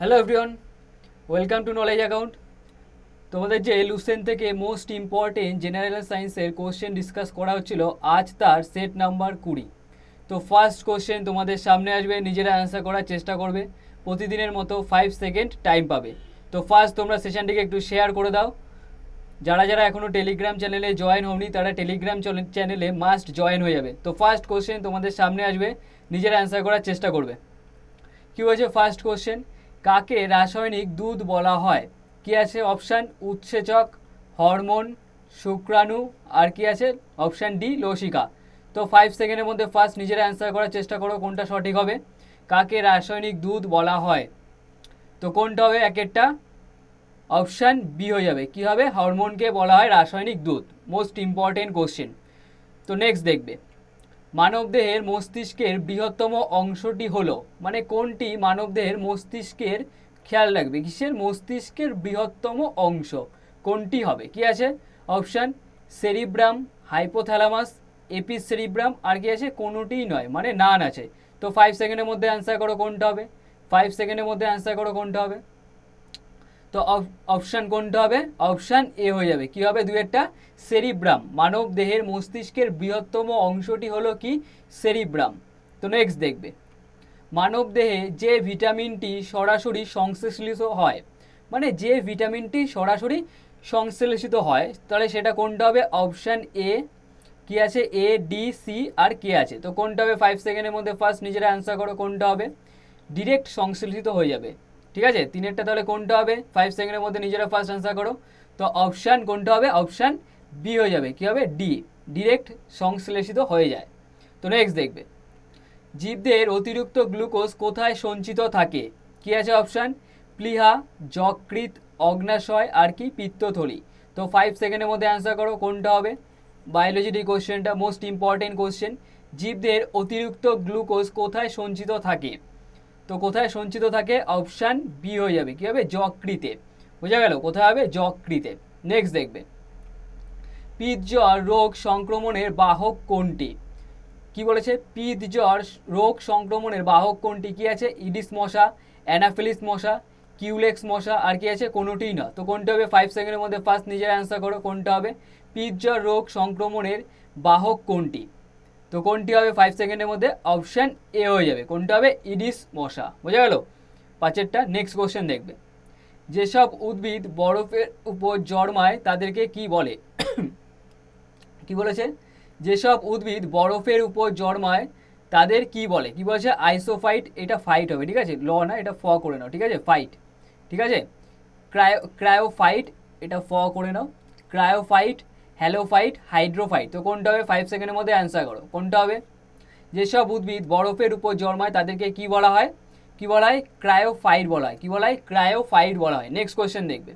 Hello everyone, welcome to knowledge account. তোমাদের যে লুসেন থেকে মোস্ট ইম্পর্টেন্ট জেনারেল সায়েন্সের কোশ্চেন ডিসকাস করা হচ্ছিল, আজ তার সেট নাম্বার 20। তো ফার্স্ট কোশ্চেন তোমাদের সামনে আসবে, নিজেরা অ্যান্সার করার চেষ্টা করবে। প্রতিদিনের মতো 5 সেকেন্ড টাইম পাবে। তো ফার্স্ট তোমরা সেশনটিকে একটু শেয়ার করে দাও। যারা যারা এখনও টেলিগ্রাম চ্যানেলে জয়েন হওনি তারা টেলিগ্রাম চ্যানেলে মাস্ট জয়েন হয়ে যাবে। তো ফার্স্ট কোশ্চেন তোমাদের সামনে আসবে, নিজেরা অ্যান্সার করার চেষ্টা করবে। কি হয়েছে ফার্স্ট কোশ্চেন, কাকে রাসায়নিক দুধ বলা হয়? কি আছে অপশান? উৎসেচক, হরমোন, শুক্রাণু, আর কি আছে অপশান ডি লসিকা। তো 5 সেকেন্ডের মধ্যে ফার্স্ট নিজেরা অ্যান্সার করার চেষ্টা করো কোনটা সঠিক হবে। কাকে রাসায়নিক দুধ বলা হয়? তো কোনটা হবে? এক একটা অপশান বি হয়ে যাবে। কি হবে? হরমোনকে বলা হয় রাসায়নিক দুধ। Most important question. তো নেক্সট দেখবে, মানবদেহের মস্তিষ্কের বৃহত্তম অংশটি হলো, মানে কোনটি মানবদেহের মস্তিষ্কের, খেয়াল রাখবে কিসের, মস্তিষ্কের বৃহত্তম অংশ কোনটি হবে? কি আছে অপশান? সেরিব্রাম, হাইপোথ্যালামাস, এপিস সেরিব্রাম, আর কি আছে কোনোটিই নয়, মানে নান আছে। তো 5 সেকেন্ডের মধ্যে অ্যান্সার করো কোনটা হবে। 5 সেকেন্ডের মধ্যে অ্যান্সার করো কোনটা হবে। তো অপশান কোনটা হবে? অপশান এ হয়ে যাবে। কি হবে? দুই একটা সেরিব্রাম। মানব দেহের মস্তিষ্কের বৃহত্তম অংশটি হলো কি? সেরিব্রাম। তো নেক্সট দেখবে, মানব দেহে যে ভিটামিনটি সরাসরি সংশ্লেষিত হয়, মানে যে ভিটামিনটি সরাসরি সংশ্লেষিত হয়, তাহলে সেটা কোনটা হবে? Option A. কি আছে? এ, ডি, সি আর কে আছে। তো কোনটা হবে? 5 সেকেন্ডের মধ্যে ফার্স্ট নিজেরা অ্যান্সার করো কোনটা হবে। ডিরেক্ট সংশ্লেষিত হয়ে যাবে। ঠিক আছে, তিনেরটা তাহলে কোনটা হবে? 5 সেকেন্ডের মধ্যে নিজেরা ফার্স্ট অ্যান্সার করো। তো অপশান কোনটা হবে? অপশান বি হয়ে যাবে। কি হবে? ডি, ডিরেক্ট সংশ্লেষিত হয়ে যায়। তো নেক্সট দেখবে, জীবদের অতিরিক্ত গ্লুকোজ কোথায় সঞ্চিত থাকে? কি আছে অপশান? প্লীহা, যকৃৎ, অগ্নাশয় আর কি পিত্তথলি। তো 5 সেকেন্ডের মধ্যে অ্যান্সার করো কোনটা হবে। বায়োলজির এই কোশ্চেনটা মোস্ট ইম্পর্টেন্ট কোশ্চেন। জীবদের অতিরিক্ত গ্লুকোজ কোথায় সঞ্চিত থাকে? তো কোথায় সঞ্চিত থাকে? অপশান বি হয়ে যাবে। কি হবে? যকৃতে। বোঝা গেল? কোথায় হবে? যকৃতে। নেক্সট দেখবে, পিত্তজ্বর রোগ সংক্রমণের বাহক কোনটি? কি বলেছে? পিত্তজ্বর রোগ সংক্রমণের বাহক কোনটি? কি আছে? ইডিস মশা, অ্যানাফিলিস মশা, কিউলেক্স মশা আর কি আছে কোনোটিই না। তো কোনটা হবে? 5 সেকেন্ডের মধ্যে ফার্স্ট নিজের অ্যান্সার করো কোনটা হবে। পিত্তজ্বর রোগ সংক্রমণের বাহক কোনটি? তো কোনটি হবে? 5 সেকেন্ডের মধ্যে অপশান এ হয়ে যাবে। কোনটা হবে? ইডিস মশা। বোঝা গেল পাঁচেরটা। নেক্সট কোশ্চেন দেখবে, যেসব উদ্ভিদ বরফের উপর জন্মায় তাদেরকে কি বলে? কি বলেছে? যেসব উদ্ভিদ বরফের উপর জন্মায় তাদের কি বলে? কি বলেছে? আইসোফাইট। এটা ফাইট হবে, ঠিক আছে, ল না, এটা ফ করে নাও, ঠিক আছে, ফাইট। ঠিক আছে, ক্রায়োফাইট, এটা ফ করে নাও। ক্রায়োফাইট, হ্যালোফাইট, হাইড্রোফাইট। তো কোনটা হবে? 5 সেকেন্ডের মধ্যে অ্যান্সার করো কোনটা হবে। যেসব উদ্ভিদ বরফের উপর জন্মায় তাদেরকে কি বলা হয়? কি বলা হয়? ক্রায়োফাইট বলা হয়। কি বলা হয়? ক্রায়োফাইট বলা হয়। নেক্সট কোয়েশ্চেন দেখবে,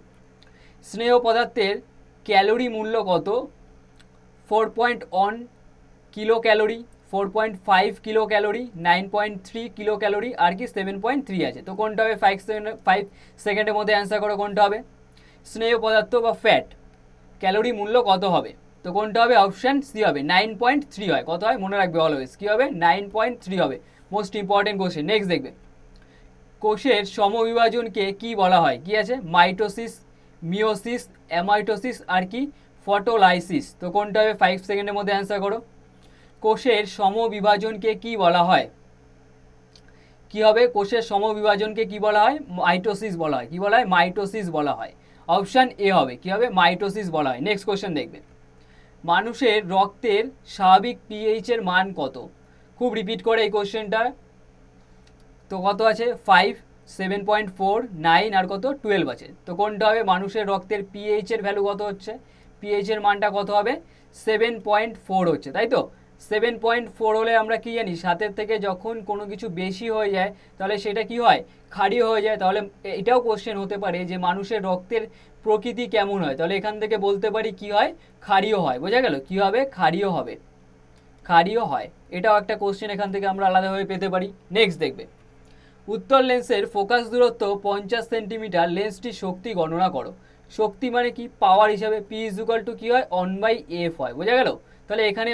স্নেহ পদার্থের ক্যালোরি মূল্য কত? 4.1 kilo calorie, 4.5 kilo calorie, 9.3 kilo calorie আর কি 7.3 আছে। তো কোনটা হবে? 5 সেকেন্ডের মধ্যে অ্যান্সার করো কোনটা হবে। স্নেহ পদার্থ বা ফ্যাট ক্যালোরি মূল্য কত হবে? তো কোনটা হবে? অপশান সি হবে। 9.3 হয়। কত হয় মনে রাখবে অলওয়েজ। কি হবে? 9.3 হবে। Most important question. নেক্সট দেখবে, কোষের সমবিভাজনকে কি বলা হয়? কি আছে? মাইটোসিস, মিওসিস, অ্যামাইটোসিস আর কি ফটোলাইসিস। তো কোনটা হবে? 5 সেকেন্ডের মধ্যে অ্যান্সার করো। কোষের সমবিভাজনকে কি বলা হয়? কি হবে? কোষের সমবিভাজনকে কি বলা হয়? মাইটোসিস বলা হয়। কি বলা হয়? মাইটোসিস বলা হয়। অপশান এ হবে। কি হবে? মাইটোসিস বলা হয়। নেক্সট কোশ্চেন দেখবে, মানুষের রক্তের স্বাভাবিক পিএইচ এর মান কত? খুব রিপিট করে এই কোশ্চেনটা। তো কত আছে? 5, 7.4, 9 আর কত 12 আছে। তো কোনটা হবে? মানুষের রক্তের পিএইচ এর ভ্যালু কত হচ্ছে? পিএইচ এর মানটা কত হবে? 7.4 হচ্ছে, তাই তো। 7.4 হলে আমরা কি জানি, সাতের থেকে যখন কোনো কিছু বেশি হয়ে যায় তাহলে সেটা কি হয়? ক্ষারীয় হয়ে যায়। তাহলে এটাও কোশ্চেন হতে পারে যে মানুষের রক্তের প্রকৃতি কেমন হয়, তাহলে এখান থেকে বলতে পারি কি হয়? ক্ষারীয় হয়। বোঝা গেল? কি হবে? ক্ষারীয় হবে। ক্ষারীয় হয়। এটাও একটা কোশ্চেন এখান থেকে আমরা আলাদাভাবে পেতে পারি। নেক্সট দেখবে, উত্তল লেন্সের ফোকাস দূরত্ব 50 সেন্টিমিটার, লেন্সটির শক্তি গণনা করো। শক্তি মানে কি পাওয়ার হিসাবে পি ইজ ইকুয়াল টু কী হয় 1/f হয়, বোঝা গেল। তাহলে এখানে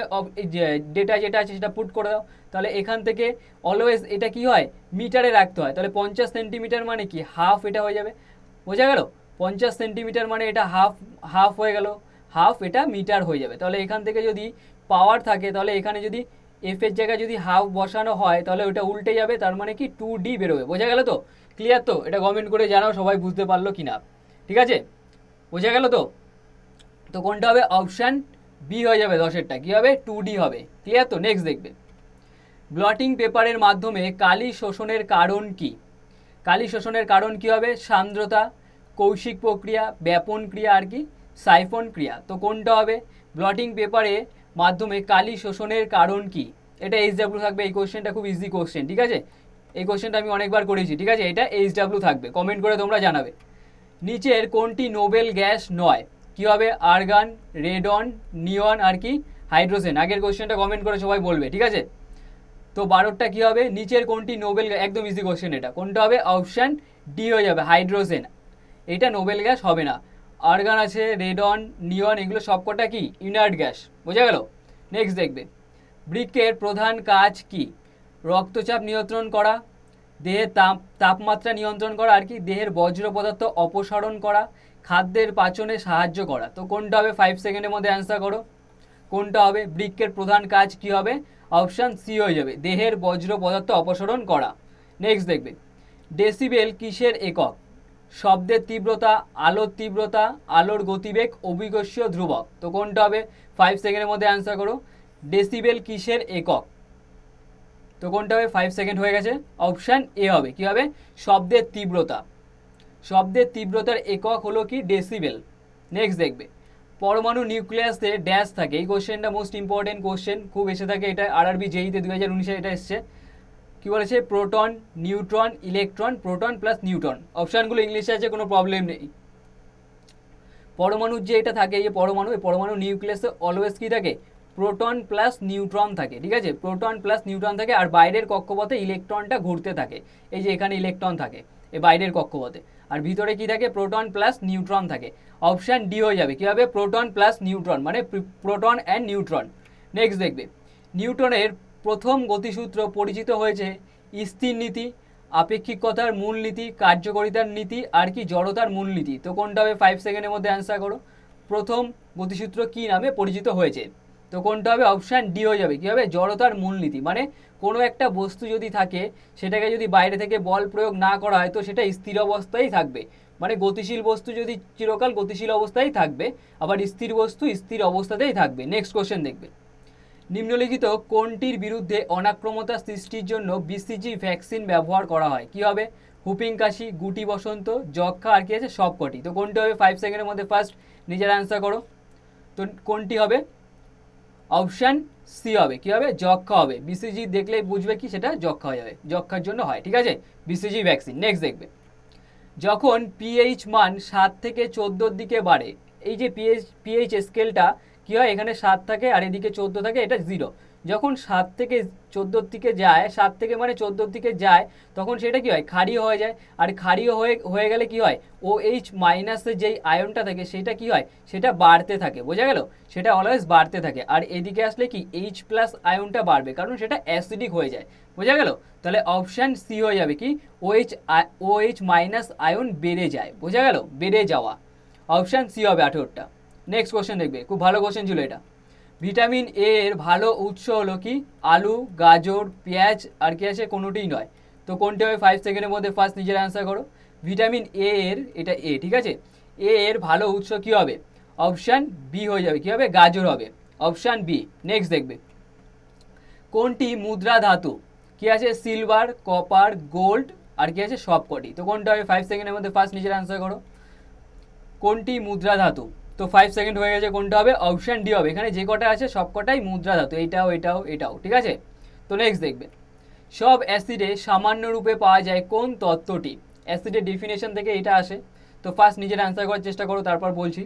ডেটা যেটা আছে সেটা পুট করে দাও। তাহলে এখান থেকে অলওয়েজ এটা কি হয় মিটারে রাখতে হয়, তাহলে 50 সেন্টিমিটার মানে কি হাফ, এটা হয়ে যাবে, বোঝা গেল। 50 সেন্টিমিটার মানে এটা হাফ হয়ে গেল, হাফ এটা মিটার হয়ে যাবে। তাহলে এখান থেকে যদি পাওয়ার থাকে তাহলে এখানে যদি এফ এর জায়গায় যদি হাফ বসানো হয় তাহলে ওটা উল্টে যাবে, তার মানে কি 2D বেরোবে, বোঝা গেল তো। ক্লিয়ার তো? এটা কমেন্ট করে জানাও সবাই বুঝতে পারলো কি না, ঠিক আছে, বোঝা গেল তো। তো কোনটা হবে অপশান বি হয়ে যাবে, 10এরটা কী হবে 2D হবে। ক্লিয়ার তো? নেক্সট দেখবে, ব্লটিং পেপারের মাধ্যমে কালি শোষণের কারণ কি? কালি শোষণের কারণ কি হবে? সান্দ্রতা, কৌশিক প্রক্রিয়া, ব্যাপন ক্রিয়া আর কি সাইফন ক্রিয়া। তো কোনটা হবে? ব্লটিং পেপারে মাধ্যমে কালি শোষণের কারণ কি? এটা HW থাকবে, এই কোশ্চেনটা খুব ইজি কোশ্চেন, ঠিক আছে, এই কোশ্চেনটা আমি অনেকবার করেছি, ঠিক আছে, এটা HW থাকবে, কমেন্ট করে তোমরা জানাবে। নিচের কোনটি নোবেল গ্যাস নয়? কি হবে? আর্গন, রেডন, নিয়ন আর কি হাইড্রোজেন। আগের কোশ্চেনটা কমেন্ট করে সবাই বলবে, ঠিক আছে। তো 12টা কী হবে? নিচের কোনটি নোবেল, একদম ইজি কোশ্চেন এটা, কোনটা হবে? অপশান ডি হয়ে যাবে, হাইড্রোজেন। এটা নোবেল গ্যাস হবে না। আর্গন আছে, রেডন, নিয়ন, এগুলো সবকটা কি ইনার্ট গ্যাস, বোঝা গেল। নেক্সট দেখবে, বৃক্কের প্রধান কাজ কি? রক্তচাপ নিয়ন্ত্রণ করা, দেহের তাপমাত্রা নিয়ন্ত্রণ করা আর কি দেহের বজ্র পদার্থ অপসারণ করা, খাদ্যের পাচনে সাহায্য করা। তো কোনটা হবে? 5 সেকেন্ডের মধ্যে অ্যান্সার করো, কোনটা হবে? বৃক্কের প্রধান কাজ কি হবে? অপশান সি হয়ে যাবে, দেহের বজ্র পদার্থ অপসারণ করা। নেক্সট দেখবে, ডেসিবেল কিসের একক? শব্দের তীব্রতা, আলোর তীব্রতা, আলোর গতিবেগ, অভিকর্ষীয় ধ্রুবক। তো কোনটা হবে? 5 সেকেন্ডের মধ্যে অ্যান্সার করো, ডেসিবেল কিসের একক? তো কোনটা হবে? 5 সেকেন্ড হয়ে গেছে, অপশান এ হবে, কি হবে? শব্দের তীব্রতা। শব্দের তীব্রতার একক হলো কি ডেসিবেল। নেক্সট দেখবে, পরমাণু নিউক্লিয়াসে ড্যাশ থাকে, এই কোশ্চেনটা মোস্ট ইম্পর্টেন্ট কোশ্চেন, খুব এসে থাকে এটা, আরআরবি জেইতে 2019-এ এটা এসছে। কি বলেছে? Proton, neutron, electron, proton plus neutron. অপশানগুলো ইংলিশে আছে, কোনো প্রবলেম নেই। পরমাণুর যে এটা থাকে, এই পরমাণু, এই পরমাণু নিউক্লিয়াসে অলওয়েজ কি থাকে? প্রোটন প্লাস নিউট্রন থাকে, ঠিক আছে, প্রোটন প্লাস নিউট্রন থাকে, আর বাইরের কক্ষপথে ইলেকট্রনটা ঘুরতে থাকে, এই যে এখানে ইলেকট্রন থাকে এই বাইরের কক্ষপথে, আর ভিতরে কি থাকে? প্রোটন প্লাস নিউট্রন থাকে। অপশান ডি হয়ে যাবে, কি হবে? প্রোটন প্লাস নিউট্রন, মানে প্রোটন অ্যান্ড নিউট্রন। নেক্সট দেখবে, নিউটনের প্রথম গতিসূত্র পরিচিত হয়েছে স্থির নীতি, আপেক্ষিকতার মূলনীতি, কার্যকারিতার নীতি আর কি জড়তার মূলনীতি। তো কোনটা হবে? 5 সেকেন্ডের মধ্যে অ্যান্সার করো, প্রথম গতিসূত্র কি নামে পরিচিত হয়েছে? তো কোনটা হবে? অপশান ডি হয়ে যাবে, কি হবে? জড়তার মূলনীতি। মানে কোনো একটা বস্তু যদি থাকে সেটাকে যদি বাইরে থেকে বল প্রয়োগ না করা হয় তো সেটা স্থির অবস্থায় থাকবে, মানে গতিশীল বস্তু যদি চিরকাল গতিশীল অবস্থায় থাকবে, আবার স্থির বস্তু স্থির অবস্থাতেই থাকবে। নেক্সট কোশ্চেন দেখবে, নিম্নলিখিত কোনটির বিরুদ্ধে অনাক্রমতা সৃষ্টির জন্য BCG ভ্যাকসিন ব্যবহার করা হয়? কি হবে? হুপিং কাশি, গুটি বসন্ত, যক্ষা আর কি আছে সবকটি। তো কোনটি হবে? 5 সেকেন্ডের মধ্যে ফার্স্ট নিজের অ্যান্সার করো, তো কোনটি হবে? অপশান সি হবে, কি হবে? যক্ষা হবে। BCG দেখলেই বুঝবে কি সেটা যক্ষা হয়ে যাবে, যক্ষার জন্য হয়, ঠিক আছে, BCG ভ্যাকসিন। নেক্সট দেখবে, যখন পিএইচ মান 7 থেকে 14 দিকে বাড়ে, এই যে পিএইচ স্কেলটা কি হয়? এখানে 7 থাকে আর এদিকে 14 থাকে, এটা 0। যখন 7 থেকে 14 দিকে যায়, 7 থেকে মানে 14 দিকে যায়, তখন সেটা কি হয়? ক্ষারীয় হয়ে যায়। আর ক্ষারীয় হয়ে গেলে কি হয়? OH মাইনাসের যেই আয়নটা থাকে সেটা কি হয়? সেটা বাড়তে থাকে, বোঝা গেল, সেটা অলওয়েজ বাড়তে থাকে। আর এদিকে আসলে কি H প্লাস আয়নটা বাড়বে, কারণ সেটা অ্যাসিডিক হয়ে যায়, বোঝা গেল। তাহলে অপশান সি হয়ে যাবে, কি OH মাইনাস আয়ন বেড়ে যায়, বোঝা গেল, বেড়ে যাওয়া। অপশান সি হবে 18টা। নেক্সট কোশ্চেন দেখবে, খুব ভালো কোশ্চেন ছিল এটা। ভিটামিন এ এর ভালো উৎস হলো কি? আলু, গাজর, পেঁয়াজ আর কি আছে কোনোটিই নয়। তো কোনটি হবে? 5 সেকেন্ডের মধ্যে ফার্স্ট নিজের অ্যান্সার করো। ভিটামিন এ এর, এটা এ, ঠিক আছে, এ এর ভালো উৎস কি হবে? অপশান বি হয়ে যাবে, কি হবে? গাজর হবে, অপশান বি। নেক্সট দেখবে, কোনটি মুদ্রা ধাতু? কি আছে? সিলভার, কপার, গোল্ড আর কি আছে সবকটি। তো কোনটা হবে? 5 সেকেন্ডের মধ্যে ফার্স্ট নিজের অ্যান্সার করো, কোনটি মুদ্রা ধাতু? তো 5 সেকেন্ড হয়ে গেছে, কোনটা হবে? অপশান ডি হবে, এখানে যে কটা আছে সবকটাই মুদ্রা ধাতু, এইটাও এটাও এটাও, ঠিক আছে। তো নেক্সট দেখবে, সব অ্যাসিডে সামান্য রূপে পাওয়া যায় কোন তত্ত্বটি? অ্যাসিডের ডেফিনেশন থেকে এটা আসে। তো ফার্স্ট নিজের অ্যান্সার করার চেষ্টা করো, তারপর বলছি।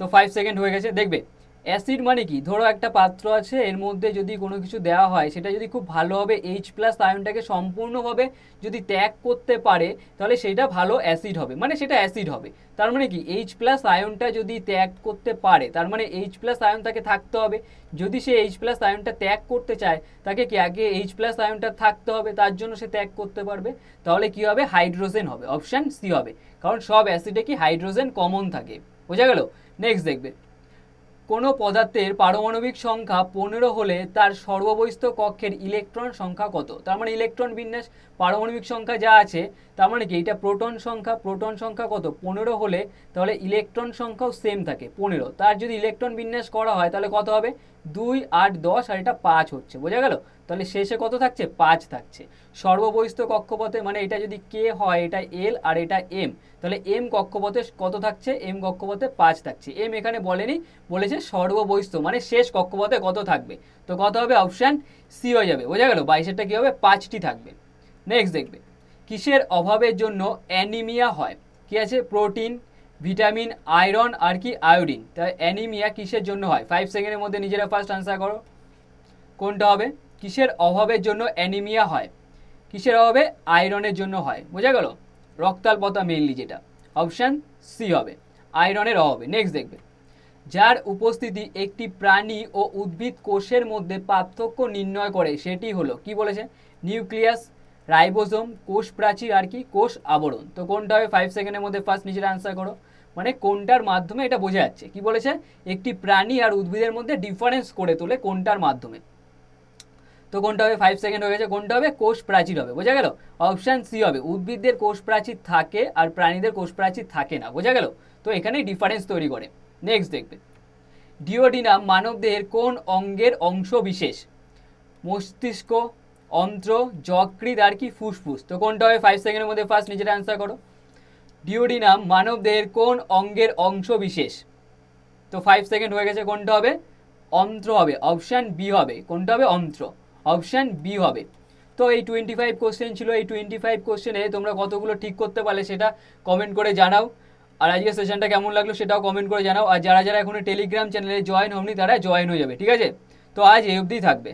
তো 5 সেকেন্ড হয়ে গেছে, দেখবে অ্যাসিড মানে কি, ধরো একটা পাত্র আছে, এর মধ্যে যদি কোনো কিছু দেওয়া হয় সেটা যদি খুব ভালোভাবে এইচ প্লাস আয়নটাকে সম্পূর্ণভাবে যদি ত্যাগ করতে পারে তাহলে সেটা ভালো অ্যাসিড হবে, মানে সেটা অ্যাসিড হবে। তার মানে কি এইচ প্লাস আয়নটা যদি ত্যাগ করতে পারে তার মানে এইচ প্লাস আয়ন তাকে থাকতে হবে। যদি সে এইচ প্লাস আয়নটা ত্যাগ করতে চায় তাকে কি আগে এইচ প্লাস আয়নটা থাকতে হবে, তার জন্য সে ত্যাগ করতে পারবে। তাহলে কি হবে, হাইড্রোজেন হবে, অপশান সি হবে, কারণ সব অ্যাসিডে কি হাইড্রোজেন কমন থাকে। বোঝা গেল? নেক্সট দেখবে, কোনো পদার্থের পারমাণবিক সংখ্যা 15 হলে তার সর্ববহিস্থ কক্ষের ইলেকট্রন সংখ্যা কত? তার মানে ইলেকট্রন বিন্যাস পারমাণবিক সংখ্যা যা আছে তার মানে কি এটা প্রোটন সংখ্যা, প্রোটন সংখ্যা কত 15 হলে তাহলে ইলেকট্রন সংখ্যাও সেম থাকে 15। তার যদি ইলেকট্রন বিন্যাস করা হয় তাহলে কত হবে, 2 8 10 আর এটা 5 হচ্ছে। বোঝা গেল? তাহলে শেষে কত থাকছে, 5 থাকছে। সর্ববহিস্থ কক্ষপথে মানে এটা যদি কে হয়, এটা এল আর এটা এম, তাহলে এম কক্ষপথে কত থাকছে, এম কক্ষপথে 5 থাকছে। এম এখানে বলেনি, বলেছে সর্ববহিস্থ মানে শেষ কক্ষপথে কত থাকবে, তো কত হবে, অপশান সি হয়ে যাবে। বোঝা গেল? 22-এরটা কি হবে, 5টি থাকবে। নেক্সট দেখবে, কিসের অভাবের জন্য অ্যানিমিয়া হয়? কি আছে, প্রোটিন, ভিটামিন, আয়রন আর কি আয়োডিন। তাই অ্যানিমিয়া কিসের জন্য হয়? 5 সেকেন্ডের মধ্যে নিজেরা ফার্স্ট আনসার করো কোনটা হবে। কিসের অভাবের জন্য অ্যানিমিয়া হয়? কিসের অভাবে? আয়রনের জন্য হয়। বোঝা গেল? রক্তাল্পতা মেইনলি যেটা, অপশান সি হবে, আয়রনের অভাবে। নেক্সট দেখবে, যার উপস্থিতি একটি প্রাণী ও উদ্ভিদ কোষের মধ্যে পার্থক্য নির্ণয় করে সেটি হলো, কি বলেছে, নিউক্লিয়াস, রাইবোজোম, কোষ প্রাচীর আর কি কোষ আবরণ। তো কোনটা হবে, 5 সেকেন্ডের মধ্যে ফার্স্ট নিজেরা আনসার করো, মানে কোনটার মাধ্যমে এটা বোঝা যাচ্ছে। কি বলেছে, একটি প্রাণী আর উদ্ভিদের মধ্যে ডিফারেন্স করে তোলে কোনটার মাধ্যমে। তো কোনটা হবে, 5 সেকেন্ড হয়ে গেছে, কোনটা হবে, কোষ প্রাচীর হবে। বোঝা গেল? অপশান সি হবে, উদ্ভিদদের কোষ প্রাচীর থাকে আর প্রাণীদের কোষ প্রাচীর থাকে না। বোঝা গেল? তো এখানেই ডিফারেন্স তৈরি করে। নেক্সট দেখবে, ডিওডিনাম মানবদেহের কোন অঙ্গের অংশ বিশেষ? মস্তিষ্ক, অন্ত্র, যকৃৎ আর কি ফুসফুস। তো কোনটা হবে, 5 সেকেন্ডের মধ্যে ফার্স্ট নিজেরা অ্যান্সার করো, ডিওডিনাম মানবদেহের কোন অঙ্গের অংশ বিশেষ? তো 5 সেকেন্ড হয়ে গেছে, কোনটা হবে, অন্ত্র হবে, অপশান বি হবে। কোনটা হবে, অন্ত্র, অপশান বি হবে। তো এই 25 কোশ্চেন ছিল, এই 25 কোশ্চেনে তোমরা কতগুলো ঠিক করতে পারলে সেটা কমেন্ট করে জানাও। আর আজকের সেশনটা কেমন লাগলো সেটাও কমেন্ট করে জানাও। আর যারা যারা এখনো টেলিগ্রাম চ্যানেলে জয়েন হওনি তারা জয়েন হয়ে যাবে, ঠিক আছে? তো আজ এই অবধি থাকবে।